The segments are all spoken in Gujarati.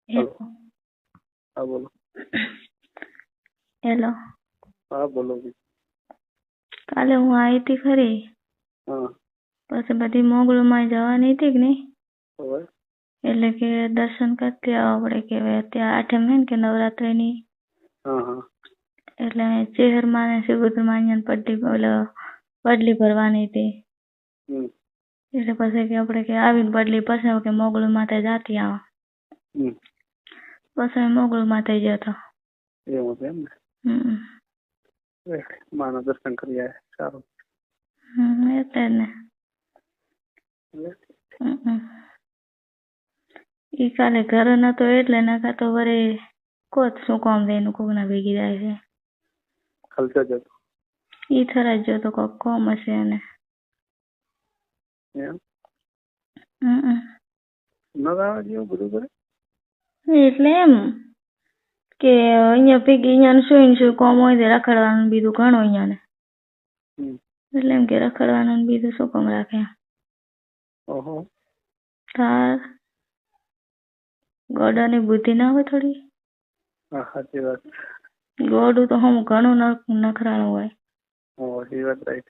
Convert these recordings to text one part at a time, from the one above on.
હેલો. હા બોલો. હેલો. હા બોલો. કાલે હું આવી હતી ખરી, હા પછી બધી મોગલમાં જવાની હતી કે નહીં, હવે એટલે કે દર્શન કરતી આવવા પડે કે ત્યાં આઠમ હે ને કે નવરાત્રિની, હા હા એટલે ચેહરમાં ને સિબુદ્રમાં પડલી ભરવાની હતી. હમ એટલે પછી કે આપણે કે આવીને પડલી પછી કે મોગલ માતા જાતી આવા, હમ પછી મોગલ માતા ગયો હતો. એવું હતું એમ ને. માના દર્શન કરી આવ્યા. સારું. એટલે જ ને. ઈ કાલે ઘરે નતો એટલે નકા તો વરે કોત શું કામ દે કોકના ભેગી જાય છે. ખલતો જ હતો ઈ થરા જ તો કોક કોમ હશે એને. એમ ન આવે જેવું બધું કરે. એટલે એમ કે અહીંયા ભેગી અહીંયા શું કોમ હોય તે રખડવાનું બીજું ઘણું અહીંયા ને. એટલે એમ કે રખડવાનું બીજું શું કામ રાખે. ઓહો. તાર ગોડાની બુદ્ધિ ના હોય થોડી. હા સાચી વાત. ગોડું તો હમ ઘણું નખરાનું હોય. એ વાત રાઈટ.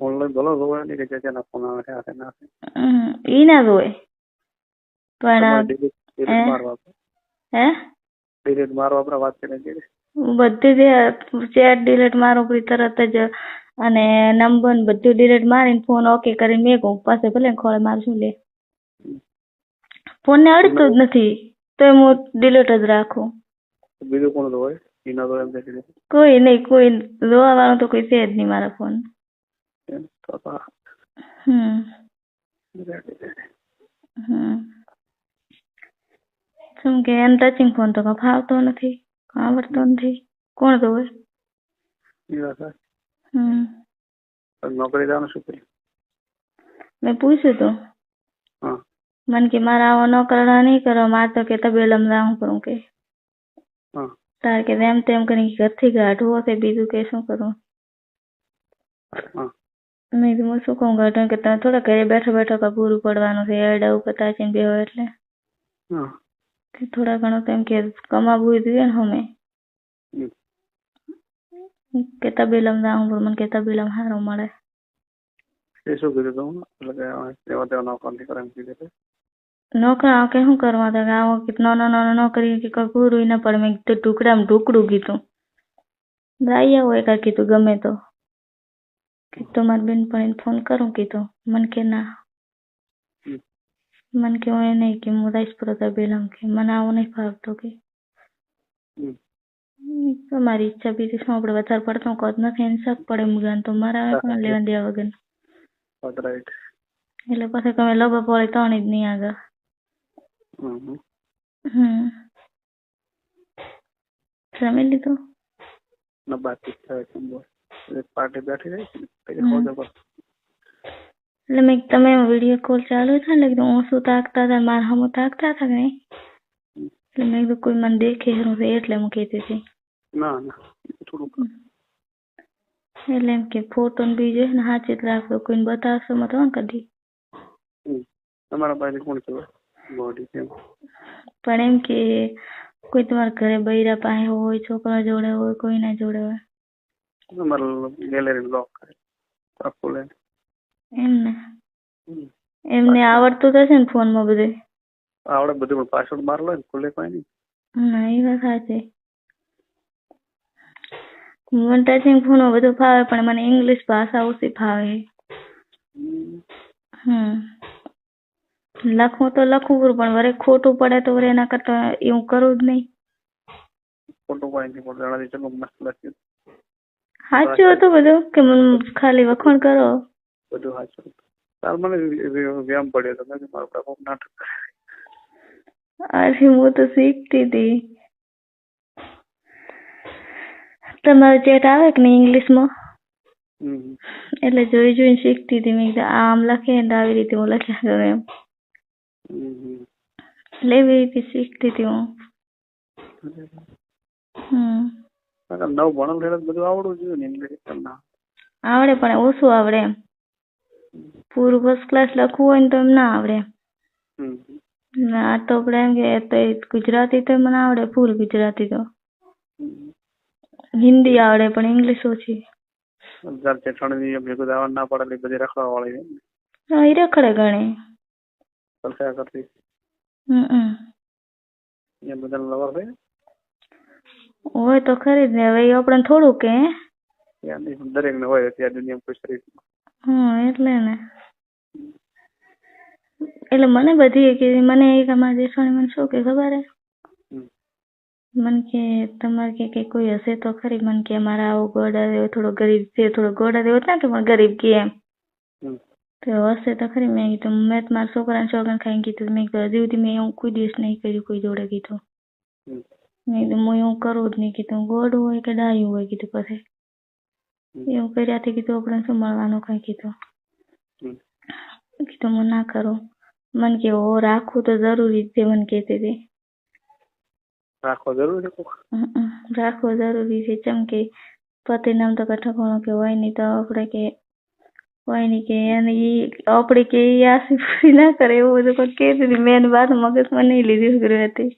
ઓનલાઈન બોલો જોવાની કે જે ફોન આવે છે આ ના ઈ ના જોય પણ ડિલીટ મારવા આપણે વાત કરીને બધી ચેટ ડિલીટ મારો તરત જ, અને નંબર બધું ડિલીટ મારીને ફોન ઓકે કરીને મેકું પાસે ભલે ખોળે મારશું લે. ફોન ને અડતું જ નથી તો હું ડિલીટ જ રાખું. બીજું કોણ હોય એના તો એમ કોઈ નહીં, કોઈ જોવા વાળું તો કોઈ છે જ નહીં મારા ફોન. શું કે એમ ટચિંગ ફોન તો ફાવતો નથી, આવડતો નથી, કોણ જોવે. નોકરી જવાનું શું કર્યું? મેં પૂછ્યું તો મને કે મારા આવો નોકરા નહીં કરો, મારે તો કે તબેલમ હું કરું કે તાર કે એમ તેમ કરી ઘરથી ગાઢવું હશે બીજું કે શું કરું. મેં કીધું શું કહું ઘટન કે તમે થોડા ઘરે બેઠો બેઠો પૂરું પડવાનું છે એડા ઉપર તાચીને બે હોય એટલે થોડા ઘણું તેમ કે કમાવું જોઈએ ને અમે કે તબેલમ હું મને કે તબેલમ સારું મળે. શું કીધું તું? નોકરા કે શું કરવા હતા આવો કે નાનો નોકરી કે પૂરું ના પડે. મેં કીધું ટુકડામાં ઢુકડું કીધું રાઈ આવો એકા કીધું ગમે તો કીધું મારી બેનપણીને ફોન કરું કીધું. મને કે ના, મને કે હું નહીં કે હું રાઈસ પર તબેલમ કે મને આવું નહીં ફાવતો કે તમારી ઈચ્છા બીજી શું આપણે વધારે પડતો કદ નથી એને શક પડે મુગાન તો મારા પણ લેવા દેવા વગર. એટલે પછી તમે લબા પડે તણી જ નહીં આગળ. જમી લીધું? પાર્ટી બેઠી રહી એટલે મેં તમે વિડીયો કોલ ચાલુ છે ને એકદમ ઓછું તાકતા હતા મારા હમું તાકતા હતા કે નહીં, એટલે મેં કીધું કોઈ મને દેખે એટલે હું કહેતી હતી. ના ના થોડું એટલે એમ કે ફોટો ને બીજે ને સાચી જ રાખજો, કોઈને બતાવશો મત ને કદી. તમારા પાસે કોણ છે બોડી છે? પણ એમ કે કોઈ તમારા ઘરે બૈરા પાસે હોય, છોકરા જોડે હોય, કોઈના જોડે હોય. તમારું ગેલેરી બ્લોક કરે ખોલે એમને એમને આવડતું તો છે ને ફોનમાં બધું આવડે બધું પણ પાસવર્ડ માર લો ને ખુલે કોઈ નહીં. ના એ વાત સાચી. મને ટચિંગ ફોનમાં બધું ફાવે પણ મને ઇંગ્લિશ ભાષા ઓછી ફાવે. લખવું તો લખવું પણ વરે ખોટું પડે તો વરે એના કરતા એવું કરું જ નહીં. ખોટું કોઈ નથી પડતું એનાથી ચલો મસ્ત લખ્યું સાચું હતું બધું કે મને ખાલી વખાણ કરો બધું સાચું. તાર મને વ્યાયામ પડ્યો હતો મેં મારું બાપુ નાટક. અરે હું તો શીખતી હતી. તમારું ચેટ આવે કે નહીં ઇંગ્લિશમાં, એટલે જોઈ જોઈને શીખતી હતી. મેં કીધું આમ લખે ને આવી રીતે હું લખ્યા કરું એમ, એટલે એવી રીતે શીખતી હતી હું. નવ ભણો બધું આવડવું જોઈએ ને ઇંગ્લિશ આવડે પણ ઓછું આવડે એમ. પૂરું ફર્સ્ટ ક્લાસ લખવું હોય ને તો એમ ના આવડે. હમ. ના તો આપણે એમ કે તો ગુજરાતી તો મને આવડે ફૂલ ગુજરાતી તો. હમ. હિન્દી આવડે પણ ઇંગ્લિશ ઓછી. જાર જેઠાણી ભેગું દાવા ના પડે બધી રખવા વાળી હા એ રખડે ઘણી. કલ્યા કરતી એ બધા લવર હોય હોય તો ખરી જ ને હવે આપણે થોડું કે દરેક ને હોય ત્યાં દુનિયા કોઈ શરીર. એટલે ને એટલે મને બધી કે મને એક અમારા જેઠાણી મને શું કે ખબર હે મને કે તમારે કે કોઈ હશે તો ખરી મને કે અમારા આવો ગોડા દેવો થોડો ગરીબ છે થોડો ગોડા દેવો ના કે પણ ગરીબ કે એમ તો હશે તો ખરી મેં કીધું મેં તો મારા છોકરાને છોકરાને ખાઈને કીધું મેં કીધું હજી સુધી મેં એવું કોઈ દિવસ નહીં કર્યું કોઈ જોડે કીધું મેં કીધું હું એવું કરવું જ નહીં કીધું ગોડું હોય કે ડાયું હોય કીધું પછી એવું કર્યાથી કીધું આપણે શું મળવાનું કઈ કીધું કીધું હું ના કરું મને કે ઓ રાખવું તો જરૂરી છે મને કહેતી હતી રાખવો જરૂરી છે રાખવો જરૂરી છે ચમ કે પતિ નામ તો કઠકોણો કે હોય નહીં તો આપણે કે હોય નહીં કે એને આપણે કે આસી પૂરી ના કરે એવું બધું કોઈ કહેતી હતી મેં વાત મગજમાં નહીં લીધી હતી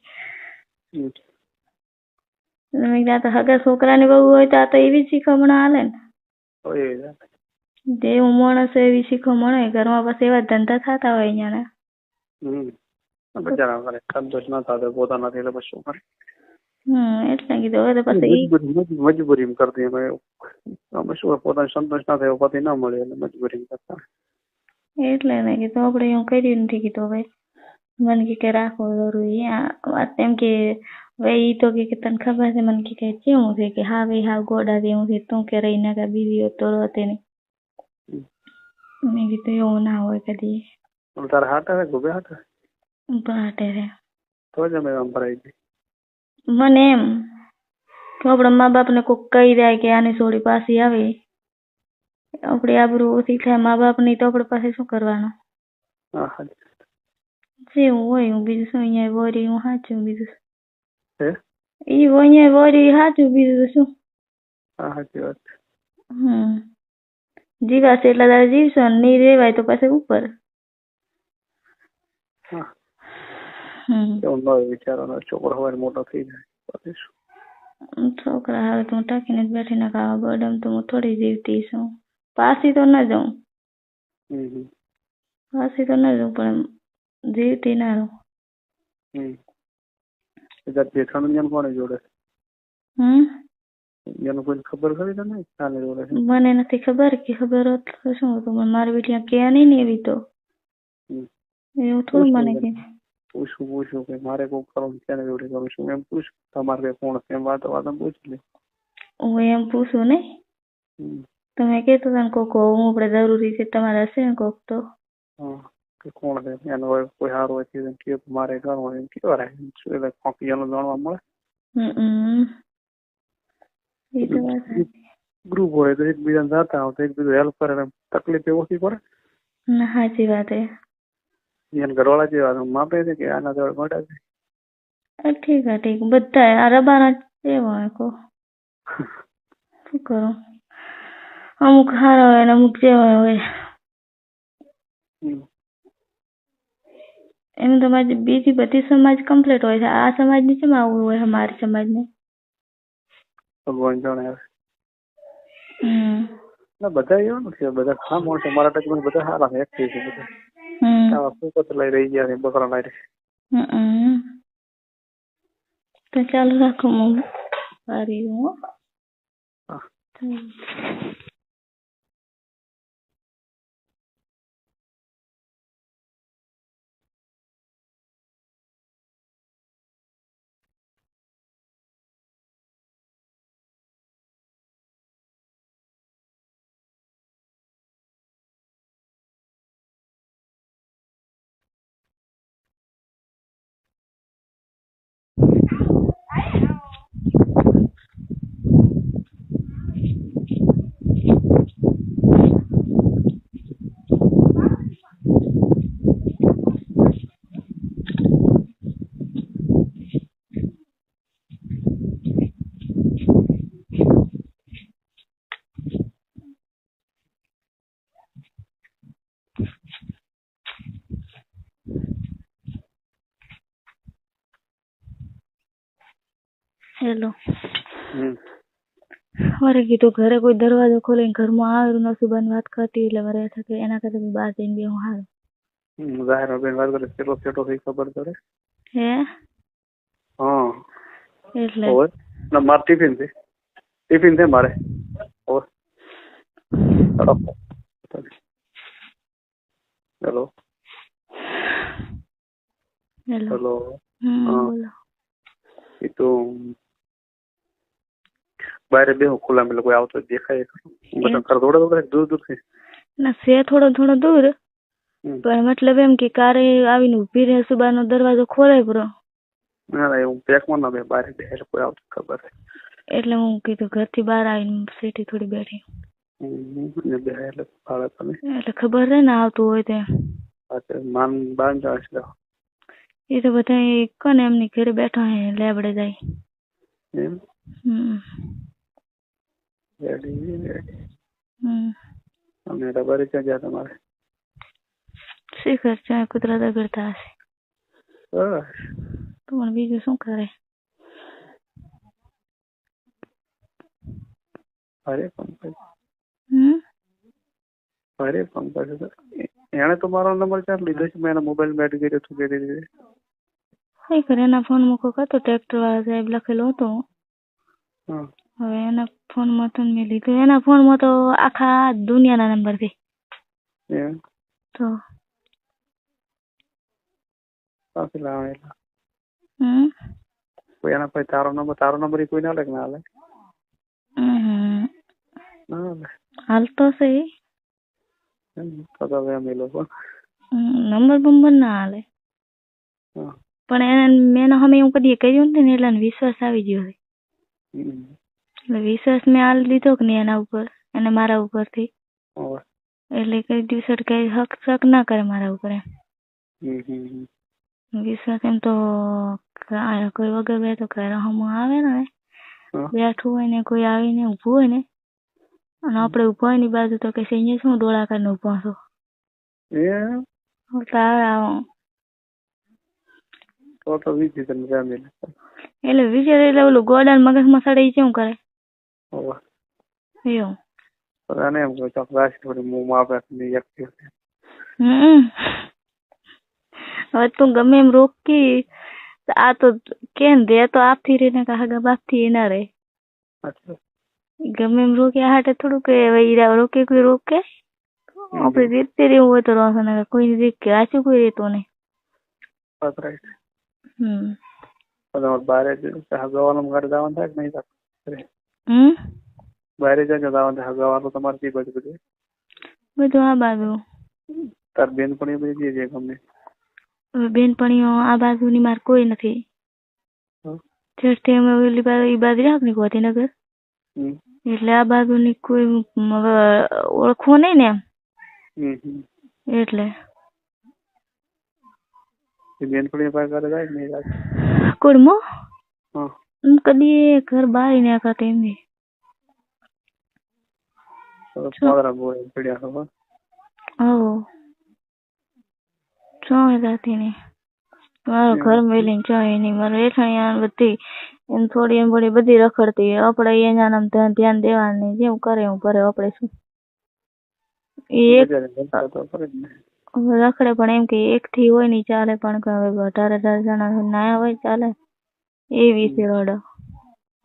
મેં તો હગા છોકરાની બહુ હોય તો આ તો એવી શીખમણ હાલે ને જેવું માણસ એવી શીખમણ હોય ઘરમાં બસ એવા ધંધા થતા હોય અહીંયા એટલે કીધું હવે તો પછી મજબૂરી કરતી અમે શું પોતાને સંતોષ ના થયો પતિ ના મળે એટલે મજબૂરી કરતા એટલે ને કીધું આપણે એવું કર્યું નથી કીધું ભાઈ મને કે રાખવો જરૂરી વાત એમ કે ભાઈ તો કે તને ખબર છે મને કે કેવું છે કે હા ભાઈ હા ગોડા જેવું છે તું કે રહી ના બીજી તો રોતે નહીં મેં કીધું એવું ના હોય કદી તારા હાથ આવે ગોબે હાથ બાટે રે તો જ અમે આમ ભરાઈ ગઈ મને એમ કે આપણા મા બાપ ને કોઈક કહી દે કે આની છોડી પાછી આવે આપણી આબરૂ ઓછી થાય મા બાપ ની તો આપણે પાસે શું કરવાનું જેવું હોય હું બીજું શું અહીંયા વોરી હું સાચું બીજું ઈ અહીંયા વોરી સાચું બીજું શું સાચી વાત જીવાશે એટલા તારે જીવશો નહીં રેવાય તો પછી ઉપર વિચારવાનો છોકરો હવે મોટો થઈ જાય છોકરા હવે તો હું ટાંકીને જ બેઠી ના ખાવા બડમ તો હું થોડી જીવતી છું પાછી તો ના જાઉં પાછી તો ના જાઉં પણ જીવતી ના રહું જેઠાણું કોને જોડે એનું કોઈ ખબર ખરી તને ચાલે જોડે મને નથી ખબર કે ખબર હોત તો શું હતું પણ મારી બેટી કે નહીં ને એવી તો એવું થોડું મને કે પૂછું કે મારે કોઈ કરવું ક્યાં જોડે કરું છું એમ પૂછ તમારે કોણ એમ વાતો પૂછી લે હું એમ પૂછું નહીં તમે કહેતો હતા ને કોક હું આપણે જરૂરી છે તમારે હશે ને કોક તો કોણ છે એનો હોય કોઈ સારું હોય કે મારે કરવું એમ કેવા રહે એનું જાણવા મળે ગ્રુપ હોય તો એકબીજાને જાતા હોય તો એકબીજું હેલ્પ કરે તકલીફ ઓછી પડે સાચી વાત હે એને ઘરવાળા જેવા માપે છે કે આના જોડે મોટા છે ઠીક હે ઠીક બધા આ રબાના એવા હોય કો શું કરું અમુક સારા હોય ને અમુક જેવા હોય એમ તો બીજી બધી સમાજ કમ્પ્લીટ હોય છે આ સમાજ ની કેમ આવું હોય અમારી સમાજ ને ભગવાન જાણે બધા એવા નથી બધા હા માણસો મારા ટચમાં બધા સારા છે એક્ટિવ છે બધા લઈ રહી ગયા બકરા લાઈ તો ચાલુ રાખો હું સારી હું હેલો. હમ મારે કીધું ઘરે કોઈ દરવાજો ખોલીને ઘરમાં આવેલું નસુબાની વાત કરતી એટલે મારે થતું એના કરતા મેં બહાર જઈને બેહું હારું. જાહેર બેન વાત કરે કેટલો છેટો થઈ ખબર પડે. હે હા એટલે ઓર ના માર ટિફિન છે મારે ઓર હેલો હેલો. હેલો બોલો. એ તો બહાર બેહું ખુલ્લા મેં કોઈ આવતો દેખાય બધા ઘર દોડે દૂર થી ના છે થોડો થોડો દૂર પણ મતલબ એમ કે કારે આવીને ઉભી રહે સુબાનો દરવાજો ખોલે પૂરો. ના એવું પેકમાં ના બહાર બેઠે કોઈ આવતું ખબર એટલે હું કીધું ઘરથી બહાર આવીને સીટી થોડી બેઠી એટલે ભાડે તમે એટલે ખબર રહે ને આવતું હોય તે માન બાર જાય એ તો બધા કોને એમની ઘરે બેઠા હે લેબડે જાય એમ અને રબારી ક્યાં ગયા તમારે શિખર છે કુતરા દગડતા હશે તો પણ બીજું શું કરે. અરે પંકજ એને તો મારો નંબર ચાર લીધો છે મેં એના મોબાઈલ માં એડ કર્યો હતું કઈ કરે એના ફોન મૂકો હતો ટ્રેક્ટર વાળા સાહેબ લખેલો હતો હવે એના ફોન માં તો મેં લીધું એના ફોન માં તો આખા દુનિયાના નંબર છે તો કોઈ એના પછી તારો નંબર કોઈ ના લે ના લે હાલતો છે નંબર બંબર ના હાલે પણ એને મેં અમે એવું કદી કહ્યું નથી ને એટલે વિશ્વાસ આવી ગયો છે એટલે વિશ્વાસ મેં હાલ લીધો કે નહીં એના ઉપર અને મારા ઉપરથી એટલે કઈ દિવસ કઈ હક શક ના કરે મારા ઉપર એમ વિશ્વાસ એમ તો કોઈ વગર બે તો ઘરે હમ આવે ને બેઠું હોય ને કોઈ આવીને ઊભું હોય ને અને આપણે ઊભા હોય ની બાજુ તો કે અહીંયા શું ડોળા કરીને ઊભા છો એટલે વિચાર એટલે ઓલું ગોડાન મગજમાં સડે કેવું કરે એવું હવે તું ગમે એમ રોકી આ તો કેમ દે તો આપથી રહીને કાગા બાપ થી ના રે ગમે એમ રોકે હાટે થોડું કે હીરા રોકે કોઈ રોકે આપણે દેખતે રહેવું હોય તો રોશે ને કોઈ દેખ કે આચું કોઈ રહેતો નહીં બારે હગવાનું ઘરે જવાનું થાય કે નહીં બારે જાય જવાનું હગવાનું તમારે કઈ બાજુ બધું આ બાજુ તાર બેનપણી બધી છે ગમે બેનપણીઓ આ બાજુની માર કોઈ નથી છેઠથી અમે ઓલી બાજુ ઈ બાજુ રાખ ને ગોધીનગર એટલે આ બાજુની કોઈ ઓળખો નહીં ને એમ એટલે બેનપણી પાસે ઘરે જાય નહીં કુડમો કદી ઘર બહાર ના કરતા એમ જાતી નહીં મારું ઘર મેલીને ચાય નહીં મારે એઠાણી બધી એમ થોડી એમ બધી રખડતી આપણે એના નામ ધ્યાન દેવાનું નહીં જેવું કરે એવું કરે આપણે શું રખડે પણ એમ કે એક થી હોય નહીં ચાલે પણ હવે 18 જણા ના હોય ચાલે એ વિશે રડો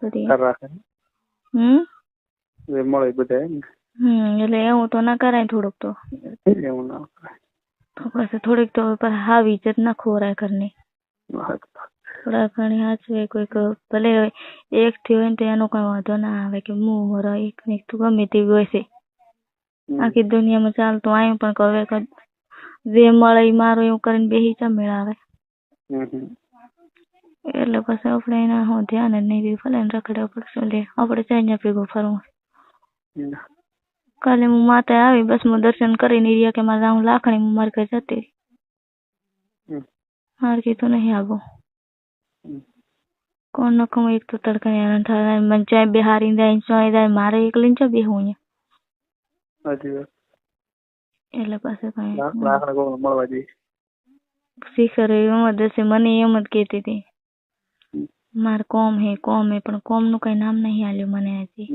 બધી એટલે એવું તો ના કરાય થોડુંક તો પછી થોડીક તો હાવ ઇજ્જત ના ખોરાય ઘરની થોડા ઘણી હાચવે કોઈક ભલે એક થી હોય ને તો એનો કઈ વાંધો ના આવે કે હું મારા એક ને તું ગમે તેવી હોય છે આખી દુનિયામાં ચાલતું આવ્યું પણ હવે જે મળે એ મારો એવું કરીને બેસી ચા મેળાવે એટલે પછી આપણે એના હું ધ્યાન જ નહીં દે ભલે રખડે પડશું લે આપણે ત્યાં ભેગું ફરવું કાલે હું માતા આવી બસ હું દર્શન કરીને રહ્યા કે મારે હું લાખણી હું મારી ઘર જતી મારે કીધું નહીં આવું કોણ નખું એક તો તડકા મને ચાય બેહારી જાય ચોય જાય મારે એકલીને ચા બેહું અહીંયા એટલે પાસે કઈ શિખર એમ જ હશે મને એમ જ કહેતી હતી મારે કોમ હે પણ કોમ નું કઈ નામ નહીં આલ્યું મને હજી.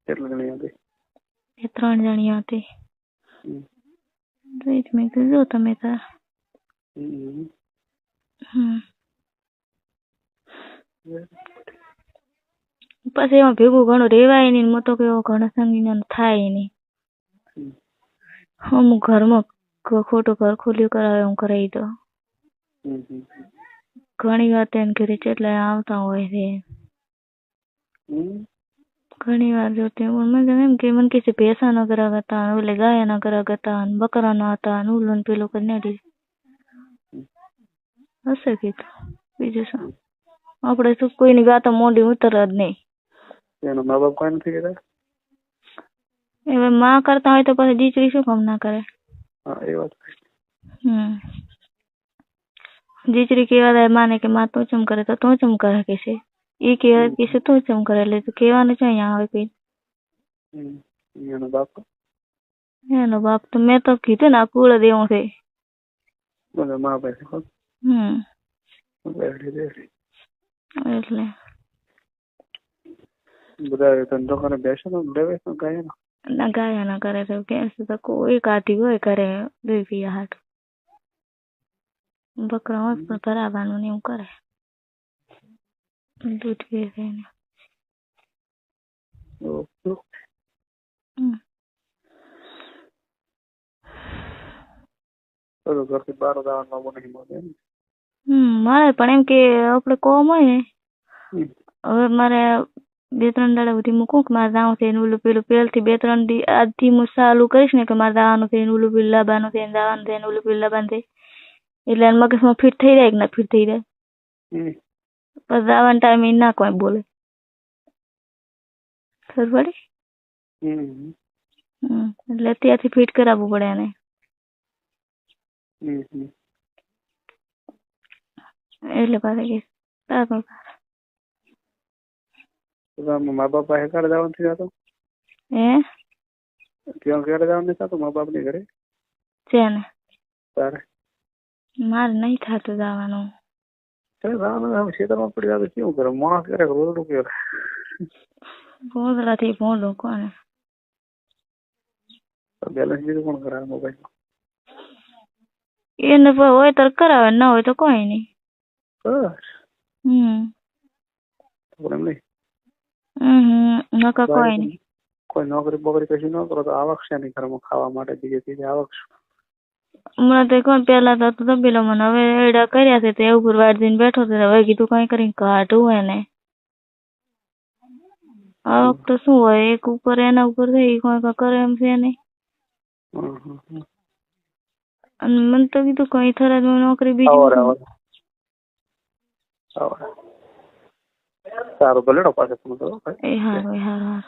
કેટલી જણી હતી? એ 3 જણીઓ હતી. જોઈ મેં કીધું જો તમે તાર. પછી એમાં ભેગું ઘણું રેવાય નહીં, મોટો કેવો ઘણો સંગીન થાય નહીં. અમુક ઘરમાં ખોટું ઘર ખોલ્યું કરાવે હું કરાવી દો. ઘણી વાર તેને ઘરે કેટલા આવતા હોય છે. ઘણી વાર જો તે મને એમ કે મને કે ભેંસા ન કરા હતા, ઓલે ગાયા ન કરા હતા, બકરા ન હતા, ઉલું પેલું કરીને દી હશે કીધું. બીજું શું, આપણે તો કોઈની ગાતો મોઢી ઉતર જ નહીં. એના મા બાપ કોઈ નથી કહેતા? હવે માં કરતા હોય તો પછી દીકરી શું કામ ના કરે? હા એ વાત. દીકરી કેવા માને કે માં તું ચમ કરે તો તું ચમ કરે કે છે, એ કેવા કે છે તું ચમ કરે, એટલે તો કહેવાનું છે અહીંયા આવે કોઈ. એનો બાપ તો મેં તો કીધું ને આ કુળ દેવું છે. બોલે માં પાસે એટલે બધા ધંધો કરે બેસે તો લેવે તો ગાયા ના ગાયા ના કરે તો કે તો કોઈ કાઢી હોય કરે 2 પિયા હાટ બકરા હોય પણ ભરાવાનું ને એવું કરે દૂધ પીવે ને. ઘરથી બહાર જવાનું નહીં મળે. મળે પણ એમ કે આપડે કોમ હોય ને, હવે મારે 2-3 દાડા સુધી મૂકું કે મારે જવાનું છે, ઓલું પેલું પહેલથી 2-3 દી આજથી હું ચાલુ કરીશ ને કે મારે જવાનું છે, ઓલું પેલું લાવવાનું છે, જવાનું છે, ઓલું પેલું લાવવાનું છે, એટલે મગજમાં ફિટ થઈ જાય કે ના ફિટ થઈ જાય. પછી જવાના ટાઈમે ના કોઈ બોલે. ખબર પડી? એટલે અત્યારથી ફિટ કરાવવું પડે એને. એટલે પાછા કે મા બાપ પાસે ક્યારે જવાનું નથી થતું? ક્યાં ક્યારે જવાનું નથી થતું મા બાપ ની ઘરે? છે ને તારે મારે નહીં થતું જવાનું. ખેતરમાં પડી જાય તો શું કરે માણસ? કરે રોડું કરે ગોદડાથી ભોંડું કોને બેલેન્સ બીજું કોણ કરાવે મોબાઈલ? એને હોય તો કરાવે, ના હોય તો કોઈ નહીં. નકા કોઈ નહીં. કોઈ નોકરી બોકરી કશું ન કરો તો આવક છે નહીં ઘરમાં ખાવા માટે? બીજે આવક હમણાં તો કોણ પેલા તો તબેલો મને હવે એડા કર્યા છે, તે ઉપર વાડ દઈને બેઠો છે. હવે કીધું કઈ કરીને કાઢવું હોય ને આવક તો શું હોય, એક ઉપર એના ઉપર થઈ કોઈ કરે એમ છે નહીં. અને મને તો કીધું કઈ થરાદ નોકરી બીજી સારું ભલે પાછળ. એ હારું.